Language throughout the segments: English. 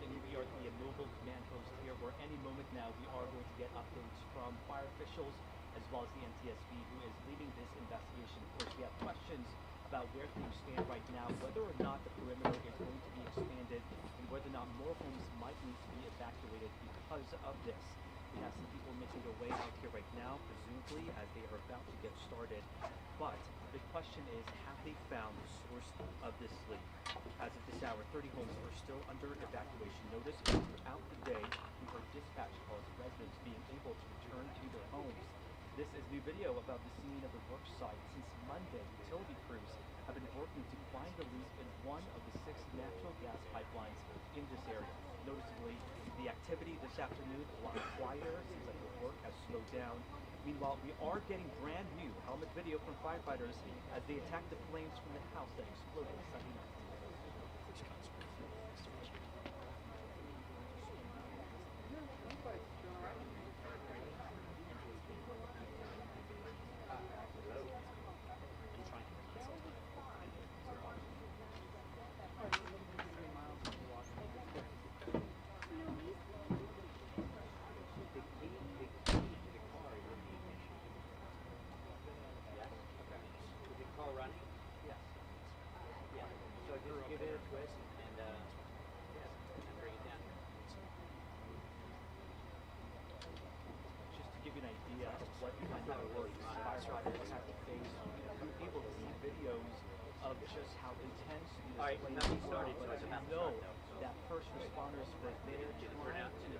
and we are the mobile command post here, where any moment now we are going to get updates from fire officials as well as the NTSB, who is leading this investigation. Of course, we have questions about where things stand right now, whether or not the perimeter is going to be expanded, and whether or not more homes might need to be evacuated because of this. We have some people making their way out here right now, presumably as they are about to get started. But the question is, have they found the source of this leak? As of this hour, 30 homes are still under evacuation notice. Throughout the day, we heard dispatch calls, residents being able to return to their homes. This is new video about the scene of the work site. Since Monday, utility crews have been working to find the leak in one of the 6 natural gas pipelines in this area. Noticeably, the activity this afternoon a lot quieter. Seems like the work has slowed down. Meanwhile, we are getting brand new helmet video from firefighters as they attack the flames from the house that exploded Sunday night. Give it a twist and bring it down. Just to give you an idea of what kind of work firefighters have to face, we're able to see videos of just how intense these flames were. But you know that first responders were there to help in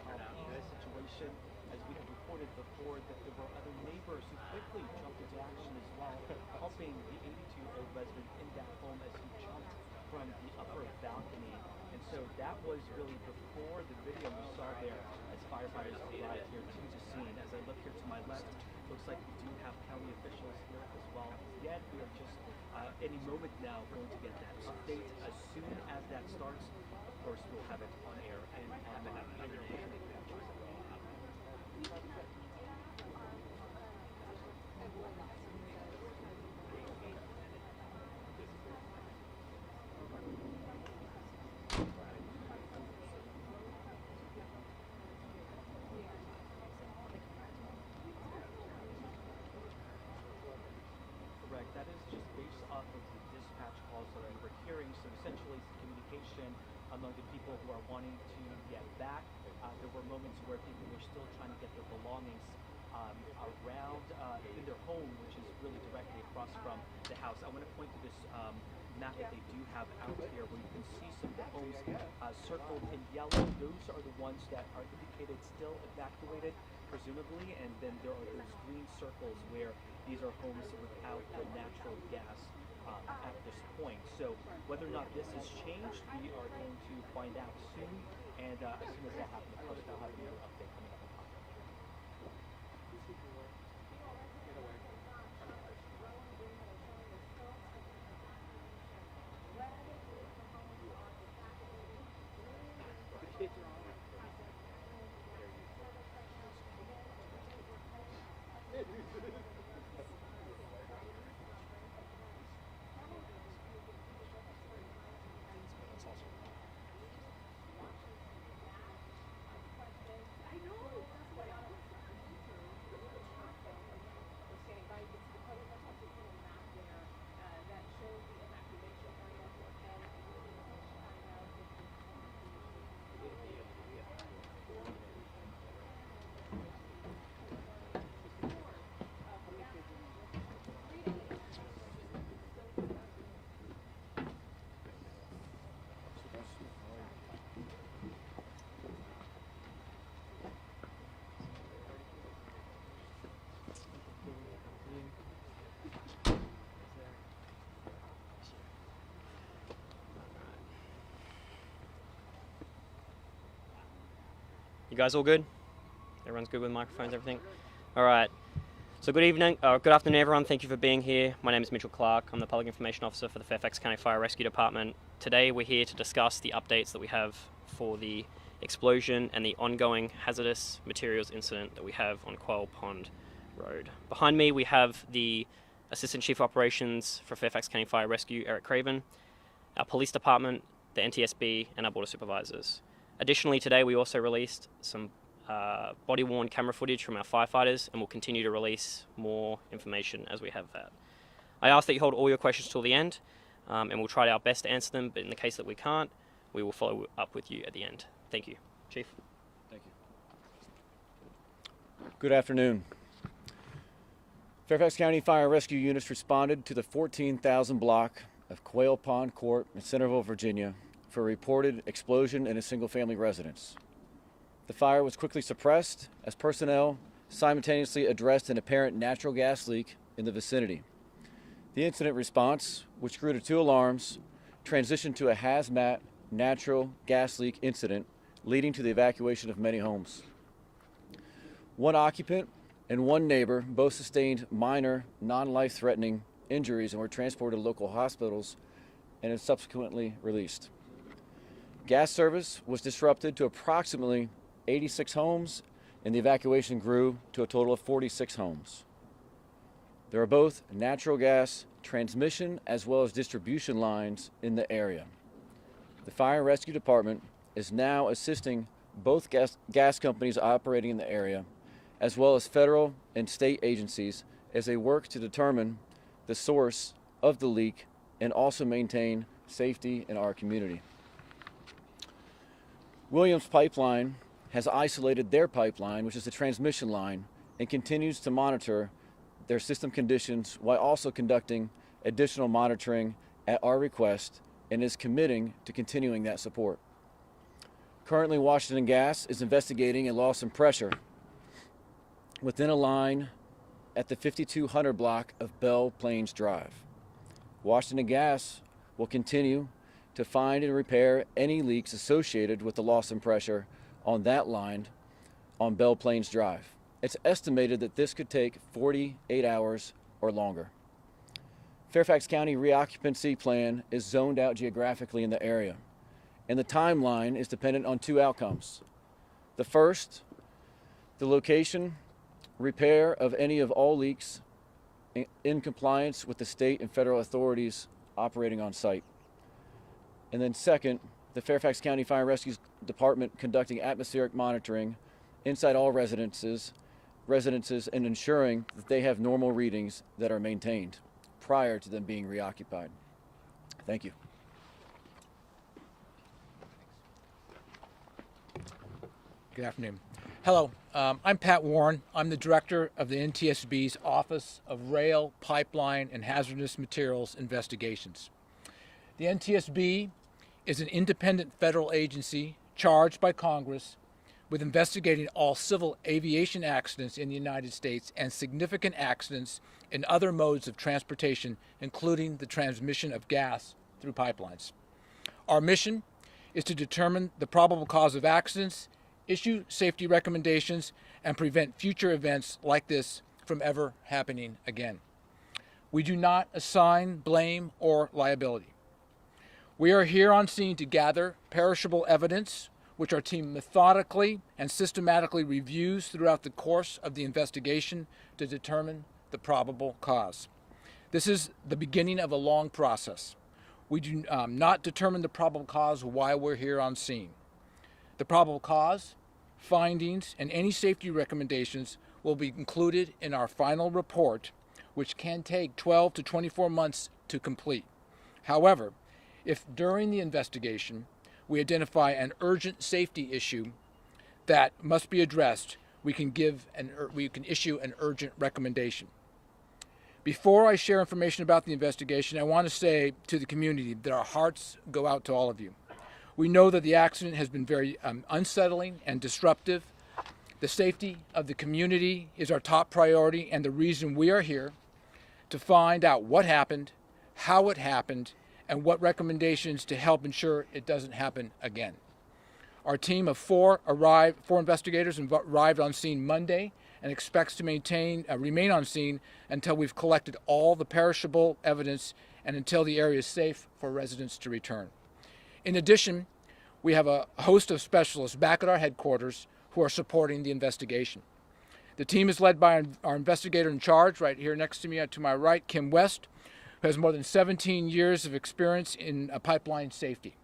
this situation. As we have reported before, that there were other neighbors who quickly jumped into action as well, helping the 82-year-old resident in that home as he jumped from the upper balcony. And so that was really before the video we saw there as firefighters arrived here to the scene. As I look here to my left, looks like we do have county officials here as well. Again, we are just any moment now going to get that update. As soon as that starts, of course, we'll have it on air and on the that is just based off of the dispatch calls that we were hearing. So essentially it's communication among the people who are wanting to get back. There were moments where people were still trying to get their belongings around in their home, which is really directly across from the house. I want to point to this map that they do have out here, where you can see some of the homes circled in yellow. Those are the ones that are indicated still evacuated, presumably, and then there are those green circles where these are homes without the natural gas at this point. So whether or not this has changed, we are going to find out soon, and as soon as that happens, of course, we'll have another update coming up. You guys all good? Everyone's good with microphones, everything? All right. So good afternoon, everyone. Thank you for being here. My name is Mitchell Clark. I'm the Public Information Officer for the Fairfax County Fire Rescue Department. Today we're here to discuss the updates that we have for the explosion and the ongoing hazardous materials incident that we have on Quail Pond Road. Behind me we have the Assistant Chief Operations for Fairfax County Fire Rescue, Eric Craven, our Police Department, the NTSB, and our Border Supervisors. Additionally, today we also released some body-worn camera footage from our firefighters, and we'll continue to release more information as we have that. I ask that you hold all your questions till the end, and we'll try our best to answer them, but in the case that we can't, we will follow up with you at the end. Thank you. Chief. Thank you. Good afternoon. Fairfax County Fire Rescue units responded to the 14,000 block of Quail Pond Court in Centreville, Virginia, for a reported explosion in a single-family residence. The fire was quickly suppressed as personnel simultaneously addressed an apparent natural gas leak in the vicinity. The incident response, which grew to 2 alarms, transitioned to a hazmat natural gas leak incident, leading to the evacuation of many homes. 1 occupant and 1 neighbor both sustained minor, non-life-threatening injuries and were transported to local hospitals and is subsequently released. Gas service was disrupted to approximately 86 homes, and the evacuation grew to a total of 46 homes. There are both natural gas transmission as well as distribution lines in the area. The Fire and Rescue Department is now assisting both gas companies operating in the area, as well as federal and state agencies, as they work to determine the source of the leak and also maintain safety in our community. Williams Pipeline has isolated their pipeline, which is the transmission line, and continues to monitor their system conditions while also conducting additional monitoring at our request and is committing to continuing that support. Currently, Washington Gas is investigating a loss in pressure within a line at the 5200 block of Belle Plains Drive. Washington Gas will continue to find and repair any leaks associated with the loss in pressure on that line on Belle Plains Drive. It's estimated that this could take 48 hours or longer. Fairfax County reoccupancy plan is zoned out geographically in the area, and the timeline is dependent on 2 outcomes. The first, the location, repair of any of all leaks in compliance with the state and federal authorities operating on site. And then second, the Fairfax County Fire and Rescue Department conducting atmospheric monitoring inside all residences and ensuring that they have normal readings that are maintained prior to them being reoccupied. Thank you. Good afternoon. Hello, I'm Pat Warren. I'm the director of the NTSB's Office of Rail, Pipeline, and Hazardous Materials Investigations. The NTSB is an independent federal agency charged by Congress with investigating all civil aviation accidents in the United States and significant accidents in other modes of transportation, including the transmission of gas through pipelines. Our mission is to determine the probable cause of accidents, issue safety recommendations, and prevent future events like this from ever happening again. We do not assign blame or liability. We are here on scene to gather perishable evidence, which our team methodically and systematically reviews throughout the course of the investigation to determine the probable cause. This is the beginning of a long process. We do not determine the probable cause while we're here on scene. The probable cause, findings, and any safety recommendations will be included in our final report, which can take 12 to 24 months to complete. However, if during the investigation we identify an urgent safety issue that must be addressed, we can issue an urgent recommendation. Before I share information about the investigation, I want to say to the community that our hearts go out to all of you. We know that the accident has been very unsettling and disruptive. The safety of the community is our top priority and the reason we are here to find out what happened, how it happened, and what recommendations to help ensure it doesn't happen again. Our team of four investigators arrived on scene Monday and expects to remain on scene until we've collected all the perishable evidence and until the area is safe for residents to return. In addition, we have a host of specialists back at our headquarters who are supporting the investigation. The team is led by our investigator in charge, right here next to me to my right, Kim West, who has more than 17 years of experience in pipeline safety.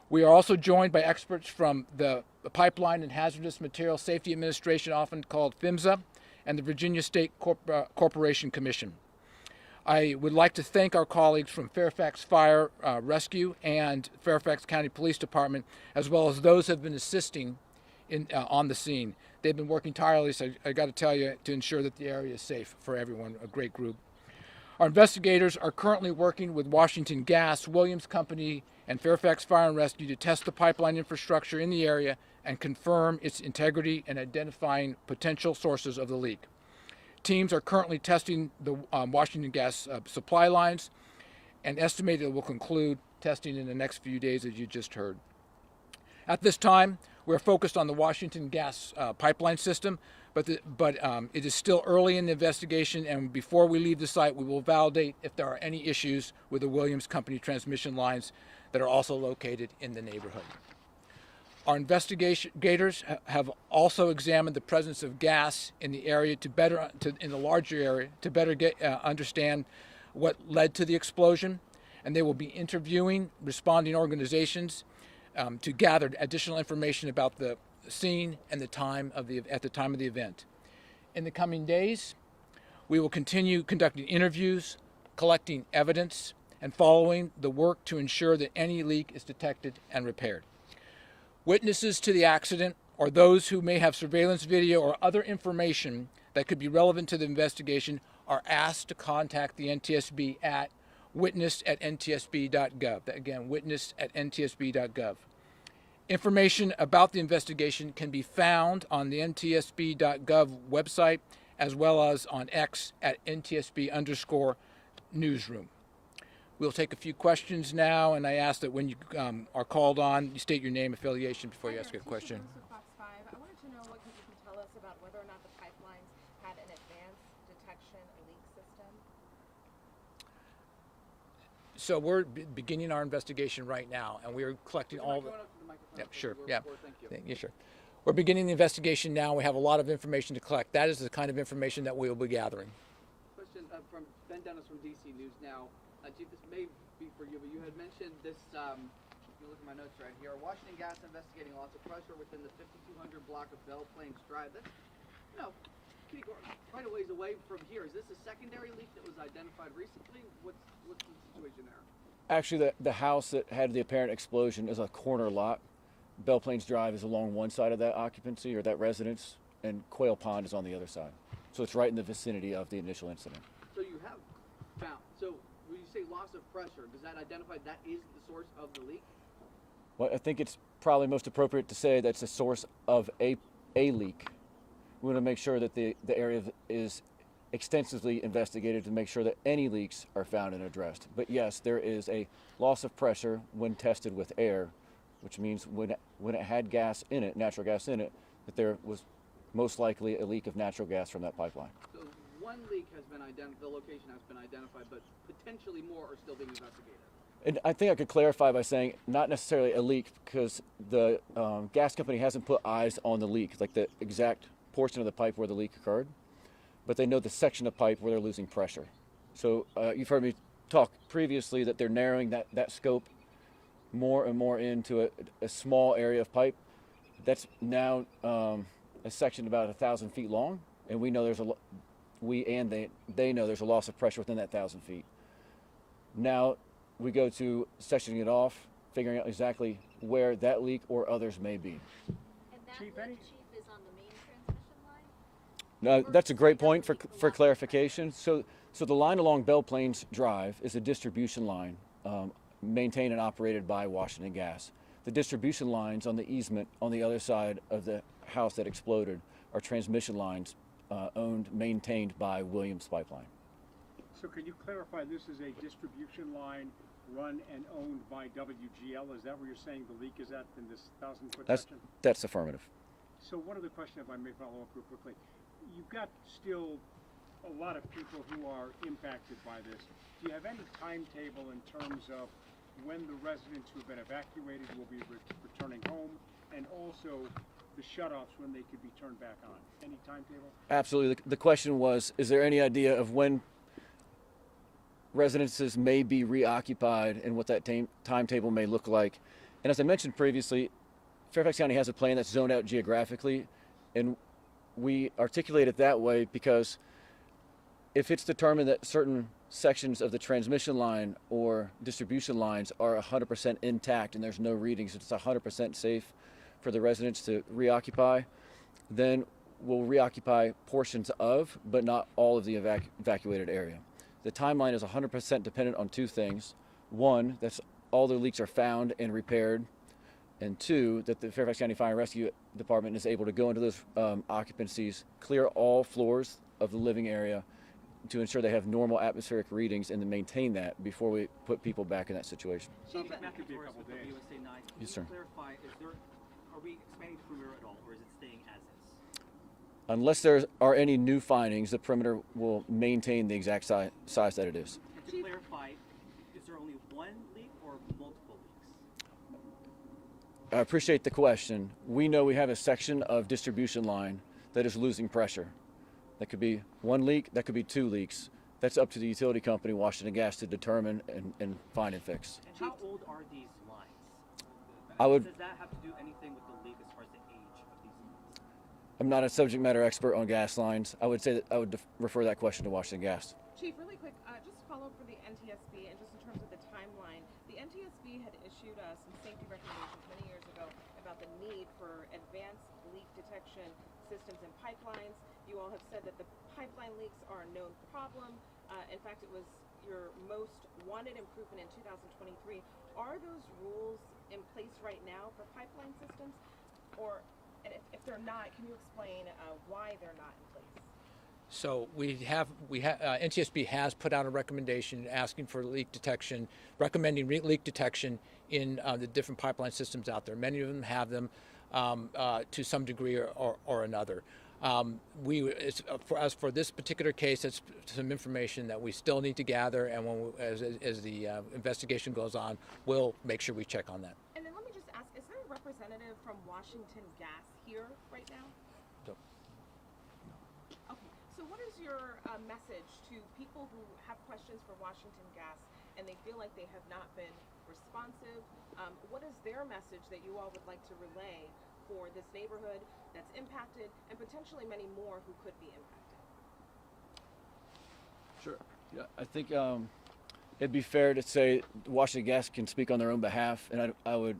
We are also joined by experts from the Pipeline and Hazardous Materials Safety Administration, often called PHMSA, and the Virginia State Corporation Commission. I would like to thank our colleagues from Fairfax Fire Rescue and Fairfax County Police Department, as well as those who have been assisting on the scene. They've been working tirelessly, I got to tell you, to ensure that the area is safe for everyone, a great group. Our investigators are currently working with Washington Gas, Williams Company, and Fairfax Fire and Rescue to test the pipeline infrastructure in the area and confirm its integrity and identifying potential sources of the leak. Teams are currently testing the Washington Gas supply lines and estimated it will conclude testing in the next few days, as you just heard. At this time, we're focused on the Washington Gas pipeline system, but it is still early in the investigation, and before we leave the site, we will validate if there are any issues with the Williams Company transmission lines that are also located in the neighborhood. Our investigators have also examined the presence of gas in the area in the larger area to better understand what led to the explosion, and they will be interviewing responding organizations to gather additional information about the scene and at the time of the event. In the coming days, we will continue conducting interviews, collecting evidence, and following the work to ensure that any leak is detected and repaired. Witnesses to the accident or those who may have surveillance video or other information that could be relevant to the investigation are asked to contact the NTSB at witness@ntsb.gov. Again, witness@ntsb.gov. Information about the investigation can be found on the ntsb.gov website as well as on X at NTSB_newsroom. We'll take a few questions now, and I ask that when you are called on, you state your name, affiliation before you ask a question. I wanted to know what you can tell us about whether or not the pipelines had an advanced detection leak system. So we're beginning our investigation right now, and we're collecting all the. Yep, sure. Yeah. Yeah, sure. We're beginning the investigation now. We have a lot of information to collect. That is the kind of information that we will be gathering. Question from Ben Dennis from DC News Now. Chief, this may be for you, but you had mentioned this, if you look at my notes right here, Washington Gas investigating loss of pressure within the 5200 block of Belle Plains Drive. That's, quite a ways away from here. Is this a secondary leak that was identified recently? What's the situation there? Actually, the house that had the apparent explosion is a corner lot. Belle Plains Drive is along one side of that occupancy or that residence, and Quail Pond is on the other side. So it's right in the vicinity of the initial incident. So you have found, so when you say loss of pressure, does that identify that is the source of the leak? Well, I think it's probably most appropriate to say that's the source of a leak. We want to make sure that the area is extensively investigated to make sure that any leaks are found and addressed. But yes, there is a loss of pressure when tested with air, which means when it had gas in it, natural gas in it, that there was most likely a leak of natural gas from that pipeline. So one leak has been identified, the location has been identified, but potentially more are still being investigated. And I think I could clarify by saying not necessarily a leak, because the gas company hasn't put eyes on the leak, like the exact portion of the pipe where the leak occurred, but they know the section of pipe where they're losing pressure. So you've heard me talk previously that they're narrowing that scope more and more into a small area of pipe. That's now a section about 1,000 feet long, and we know there's they know there's a loss of pressure within that 1,000 feet. Now we go to sectioning it off, figuring out exactly where that leak or others may be. And that leak, Chief, is on the main transmission line? No, that's a great point for clarification. So the line along Belle Plains Drive is a distribution line maintained and operated by Washington Gas. The distribution lines on the easement on the other side of the house that exploded are transmission lines maintained by Williams Pipeline. So can you clarify, this is a distribution line run and owned by WGL? Is that where you're saying the leak is at in this 1,000-foot section? That's affirmative. So one other question, if I may follow up real quickly. You've got still a lot of people who are impacted by this. Do you have any timetable in terms of when the residents who have been evacuated will be returning home, and also the shutoffs when they could be turned back on? Any timetable? Absolutely. The question was, is there any idea of when residences may be reoccupied and what that timetable may look like? And as I mentioned previously, Fairfax County has a plan that's zoned out geographically, and we articulate it that way because if it's determined that certain sections of the transmission line or distribution lines are 100% intact and there's no readings, it's 100% safe for the residents to reoccupy, then we'll reoccupy portions of, but not all of the evacuated area. The timeline is 100% dependent on two things. One, that all the leaks are found and repaired, and two, that the Fairfax County Fire and Rescue Department is able to go into those occupancies, clear all floors of the living area to ensure they have normal atmospheric readings and to maintain that before we put people back in that situation. Chief, that could be a couple days. USA 9, can Yes, you sir. clarify, are we expanding the perimeter at all, or is it staying as is? Unless there are any new findings, the perimeter will maintain the exact size that it is. And to clarify, is there only one leak or multiple leaks? I appreciate the question. We know we have a section of distribution line that is losing pressure. That could be one leak, that could be two leaks. That's up to the utility company, Washington Gas, to determine and find and fix. And how old are these lines? Does that have to do anything with the leak as far as the age of these lines? I'm not a subject matter expert on gas lines. I would say that I would refer that question to Washington Gas. Chief, really quick, just to follow up for the NTSB and just in terms of the timeline, the NTSB had issued some safety recommendations many years ago about the need for advanced leak detection systems and pipelines. You all have said that the pipeline leaks are a known problem. In fact, it was your most wanted improvement in 2023. Are those rules in place right now for pipeline systems? Or, and if they're not, can you explain why they're not in place? So NTSB has put out a recommendation asking for leak detection, recommending leak detection in the different pipeline systems out there. Many of them have them to some degree or another. As for this particular case, it's some information that we still need to gather, and as the investigation goes on, we'll make sure we check on that. And then let me just ask, is there a representative from Washington Gas here right now? So- Okay, so what is your message to people who have questions for Washington Gas and they feel like they have not been responsive? What is their message that you all would like to relay for this neighborhood that's impacted and potentially many more who could be impacted? Sure. Yeah, I think it'd be fair to say Washington Gas can speak on their own behalf, and I would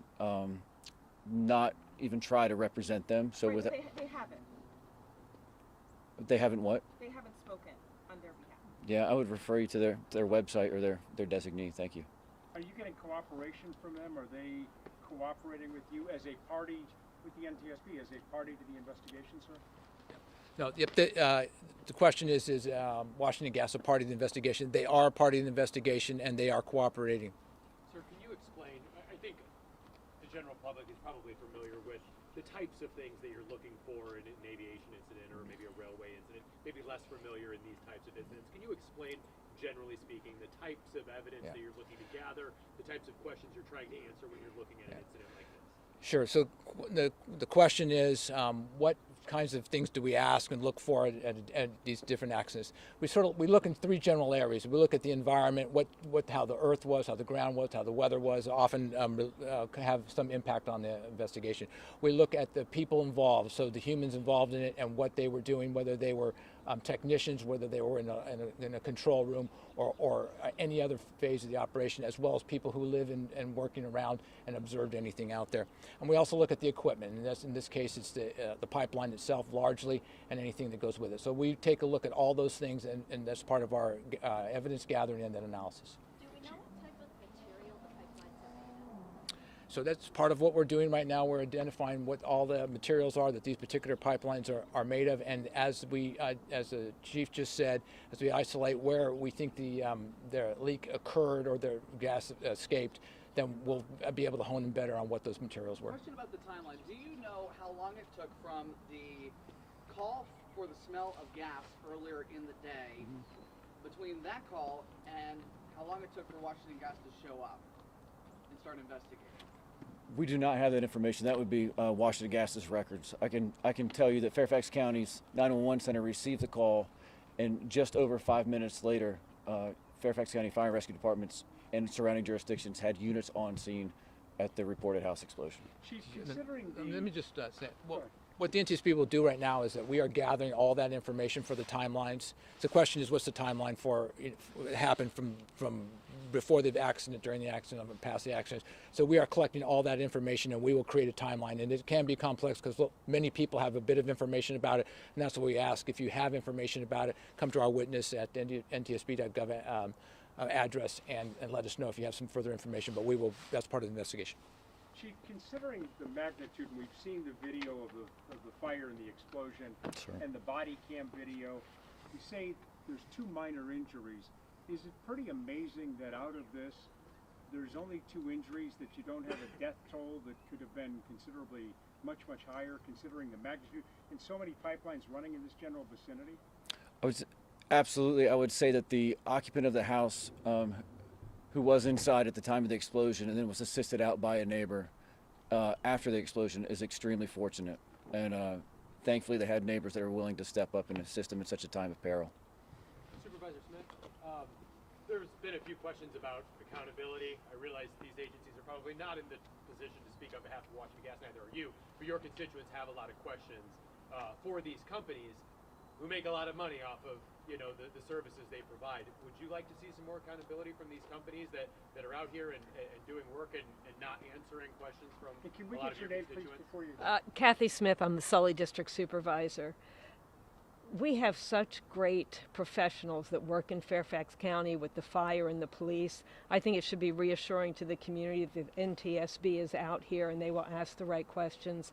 not even try to represent them. So Right, with but they haven't. they haven't what? They haven't spoken on their behalf. Yeah, I would refer you to their website or their designee. Thank you. Are you getting cooperation from them? Are they cooperating with you as a party with the NTSB, as a party to the investigation, sir? No, the question is Washington Gas a party of the investigation? They are a party of the investigation, and they are cooperating. Sir, can you explain, I think the general public is probably familiar with the types of things that you're looking for in an aviation incident or maybe a railway incident, maybe less familiar in these types of incidents. Can you explain, generally speaking, the types of evidence that you're looking to gather, the types of questions you're trying to answer when you're looking at an incident like this? Sure. So the question is, what kinds of things do we ask and look for at these different accidents? We look in three general areas. We look at the environment, how the earth was, how the ground was, how the weather was. Often have some impact on the investigation. We look at the people involved, so the humans involved in it and what they were doing, whether they were technicians, whether they were in a control room or any other phase of the operation, as well as people who live and working around and observed anything out there. And we also look at the equipment, and in this case it's the pipeline itself largely and anything that goes with it. So we take a look at all those things, and that's part of our evidence gathering and then analysis. Do we know what type of material the pipelines are made of? So that's part of what we're doing right now. We're identifying what all the materials are that these particular pipelines are made of, and as the chief just said, as we isolate where we think the leak occurred or the gas escaped, then we'll be able to hone in better on what those materials were. Question about the timeline. Do you know how long it took from the call for the smell of gas earlier in the day between that call and how long it took for Washington Gas to show up and start investigating? We do not have that information. That would be Washington Gas's records. I can tell you that Fairfax County's 911 center received the call, and just over 5 minutes later, Fairfax County Fire and Rescue Departments and surrounding jurisdictions had units on scene at the reported house explosion. Chief, considering the... Let me just say, well, Go ahead. what the NTSB will do right now is that we are gathering all that information for the timelines. The question is, what's the timeline for what happened from before the accident, during the accident, and past the accident. So we are collecting all that information, and we will create a timeline. And it can be complex because many people have a bit of information about it, and that's what we ask. If you have information about it, come to our witness at ntsb.gov address and let us know if you have some further information. But we will. That's part of the investigation. Chief, considering the magnitude, and we've seen the video of the fire and the explosion, and the body cam video, you say there's 2 minor injuries. Is it pretty amazing that out of this, there's only 2 injuries, that you don't have a death toll that could have been considerably much higher, considering the magnitude, and so many pipelines running in this general vicinity? Absolutely. I would say that the occupant of the house, who was inside at the time of the explosion and then was assisted out by a neighbor after the explosion, is extremely fortunate. And thankfully they had neighbors that are willing to step up and assist them in such a time of peril. Supervisor Smith, there's been a few questions about accountability. I realize these agencies are probably not in the position to speak on behalf of Washington Gas, neither are you, but your constituents have a lot of questions for these companies who make a lot of money off of, you know, the services they provide. Would you like to see some more accountability from these companies that are out here and doing work and not answering questions from And can we a lot get of your your name, please, constituents? before you... Kathy Smith, I'm the Sully District Supervisor. We have such great professionals that work in Fairfax County with the fire and the police. I think it should be reassuring to the community that NTSB is out here and they will ask the right questions.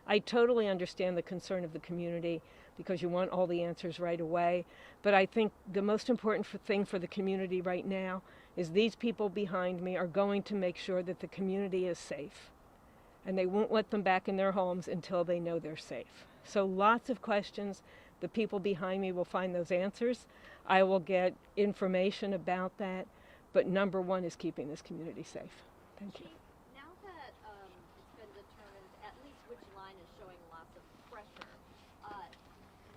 I totally understand the concern of the community because you want all the answers right away. But I think the most important thing for the community right now is these people behind me are going to make sure that the community is safe. And they won't let them back in their homes until they know they're safe. So lots of questions. The people behind me will find those answers. I will get information about that. But number one is keeping this community safe. Thank you. Now that it's been determined at least which line is showing lots of pressure,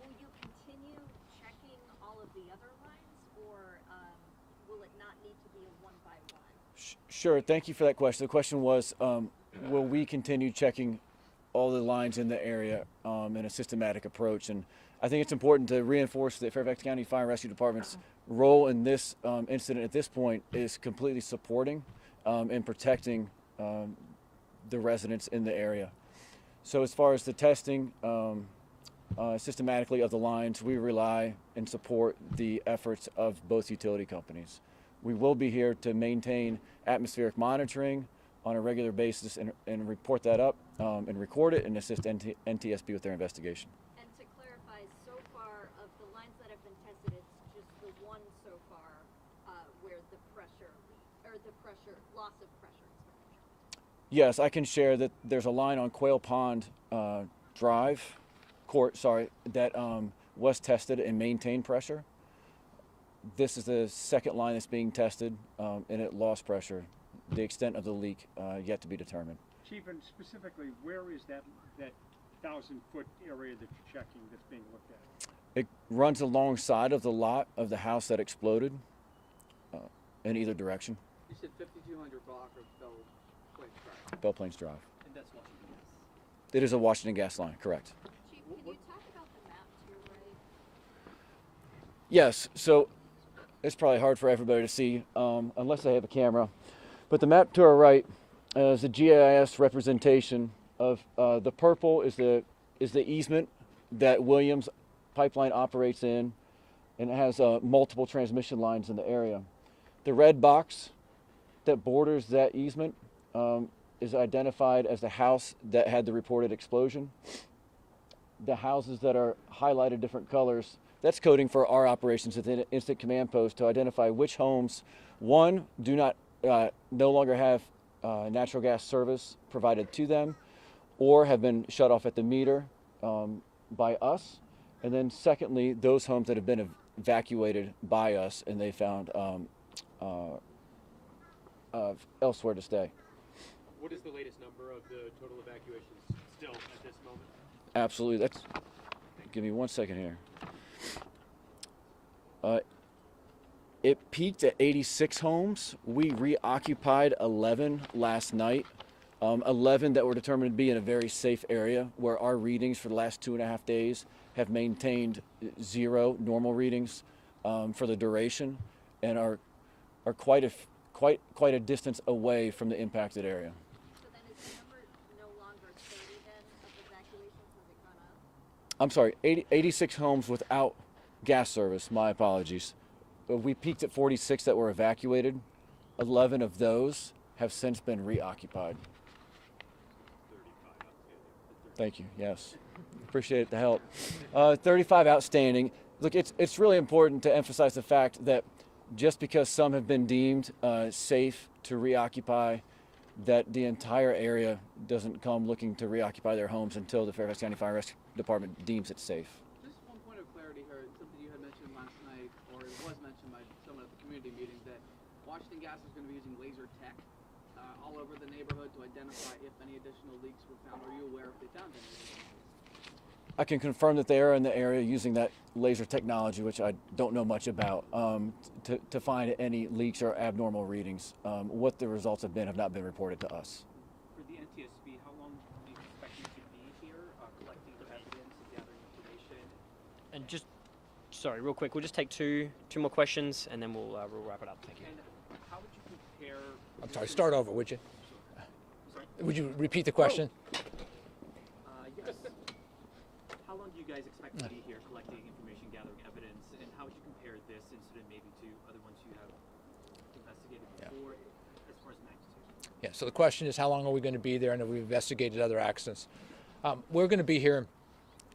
will you continue checking all of the other lines, or will it not need to be a one-by-one? Sure. Thank you for that question. The question was, will we continue checking all the lines in the area in a systematic approach? And I think it's important to reinforce that Fairfax County Fire and Rescue Department's role in this incident at this point is completely supporting and protecting the residents in the area. So as far as the testing systematically of the lines, we rely and support the efforts of both utility companies. We will be here to maintain atmospheric monitoring on a regular basis and report that up and record it and assist NTSB with their investigation. And to clarify, so far of the lines that have been tested, it's just the one so far where the pressure, or the pressure, loss of pressure has been determined. Yes, I can share that there's a line on Quail Pond Court, that was tested and maintained pressure. This is the second line that's being tested and it lost pressure. The extent of the leak yet to be determined. Chief, and specifically, where is that 1,000-foot area that you're checking that's being looked at? It runs alongside of the lot of the house that exploded in either direction. You said 5200 block of Bell Plains Drive. Bell Plains Drive. And that's Washington Gas. It is a Washington Gas line, correct. Chief, can you talk about the map to your right? Yes, so it's probably hard for everybody to see unless they have a camera. But the map to our right is a GIS representation of the purple is the easement that Williams Pipeline operates in, and it has multiple transmission lines in the area. The red box that borders that easement is identified as the house that had the reported explosion. The houses that are highlighted different colors, that's coding for our operations at the Instant Command Post to identify which homes, one, do not no longer have natural gas service provided to them, or have been shut off at the meter by us. And then secondly, those homes that have been evacuated by us and they found elsewhere to stay. What is the latest number of the total evacuations still at this moment? Absolutely. Give me 1 second here. It peaked at 86 homes. We reoccupied 11 last night. 11 that were determined to be in a very safe area, where our readings for the last 2.5 days have maintained 0 normal readings for the duration, and are quite a distance away from the impacted area. So then is the number no longer 30 then of evacuations? Has it gone up? I'm sorry, 86 homes without gas service. My apologies. We peaked at 46 that were evacuated. 11 of those have since been reoccupied. Thank you. Yes, appreciate the help. 35 outstanding. Look, it's really important to emphasize the fact that just because some have been deemed safe to reoccupy, that the entire area doesn't come looking to reoccupy their homes until the Fairfax County Fire Rescue Department deems it safe. Just one point of clarity here, something you had mentioned last night, or it was mentioned by someone at the community meeting, that Washington Gas is going to be using laser tech all over the neighborhood to identify if any additional leaks were found. Are you aware if they found any additional leaks? I can confirm that they are in the area using that laser technology, which I don't know much about, to find any leaks or abnormal readings. What the results have not been reported to us. For the NTSB, how long do you expect you to be here, collecting evidence and gathering information? And just, sorry, real quick, we'll just take two more questions and then we'll wrap it up. Thank you. And how would you compare? I'm sorry, start over, would you? Sorry? Would you repeat the question? Yes. How long do you guys expect to be here collecting information, gathering evidence, and how would you compare this incident maybe to other ones you have investigated before as far as magnitude? Yeah, so the question is how long are we going to be there, and have we investigated other accidents? We're going to be here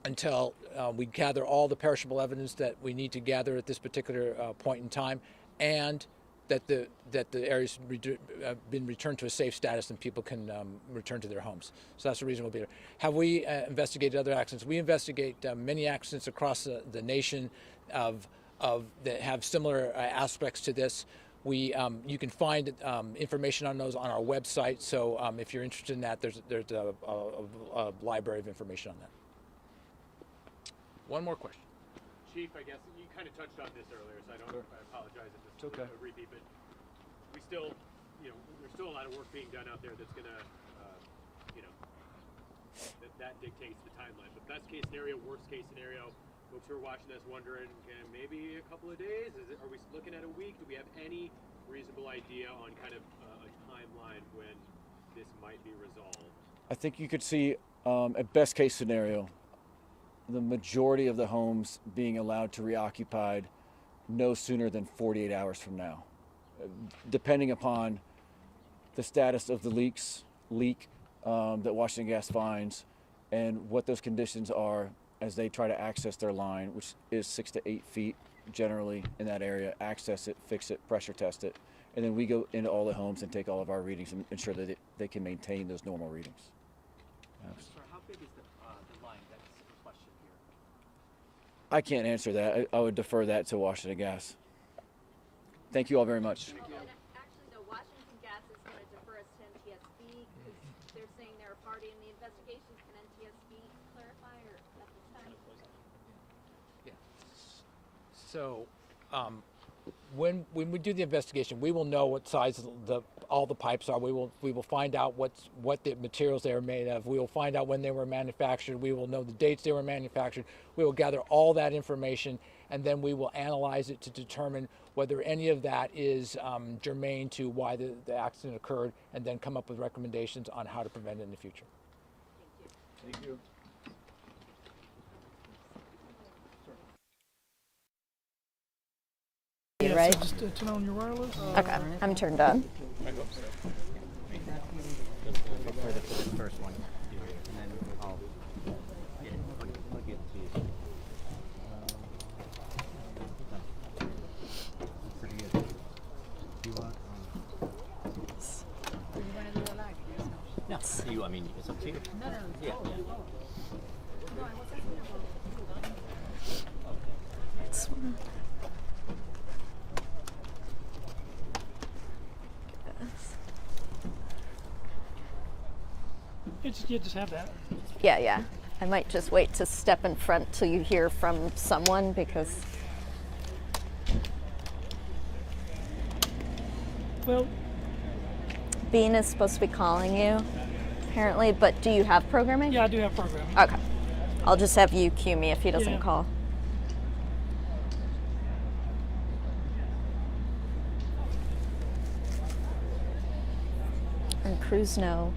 until we gather all the perishable evidence that we need to gather at this particular point in time, and that the area's been returned to a safe status and people can return to their homes. So that's the reason we'll be here. Have we investigated other accidents? We investigate many accidents across the nation that have similar aspects to this. You can find information on those on our website. So if you're interested in that, there's a library of information on that. One more question. Chief, I guess you kind of touched on this earlier, so I apologize if this is a repeat, but we still, there's still a lot of work being done out there that's going to, that dictates the timeline. But best case scenario, worst case scenario, folks who are watching this wondering, maybe a couple of days? Are we looking at a week? Do we have any reasonable idea on kind of a timeline when this might be resolved? I think you could see a best case scenario, the majority of the homes being allowed to reoccupied no sooner than 48 hours from now, depending upon the status of the leak that Washington Gas finds and what those conditions are as they try to access their line, which is 6 to 8 feet generally in that area, access it, fix it, pressure test it, and then we go into all the homes and take all of our readings and ensure that they can maintain those normal readings. Sir, how big is the line that's in question here? I can't answer that. I would defer that to Washington Gas. Thank you all very much. And actually, though, Washington Gas is going to defer us to NTSB because they're saying they're a party in the investigation. Can NTSB clarify or at this time? Yeah. So when we do the investigation, we will know what size all the pipes are. We will find out what the materials they are made of. We will find out when they were manufactured. We will know the dates they were manufactured. We will gather all that information, and then we will analyze it to determine whether any of that is germane to why the accident occurred, and then come up with recommendations on how to prevent it in the future. Thank you. Right? Just turn on your wireless. Okay, I'm turned on. For the first one, and then I'll get it, plug it to you. Pretty good. Do you want? No. I mean, it's up to you. No. Yeah. This one. You just have that. Yeah. I might just wait to step in front till you hear from someone because. Well, Bean is supposed to be calling you. apparently, but do you have programming? Yeah, I do have programming. Okay. I'll just have you cue me if he doesn't Yeah. call. And crews know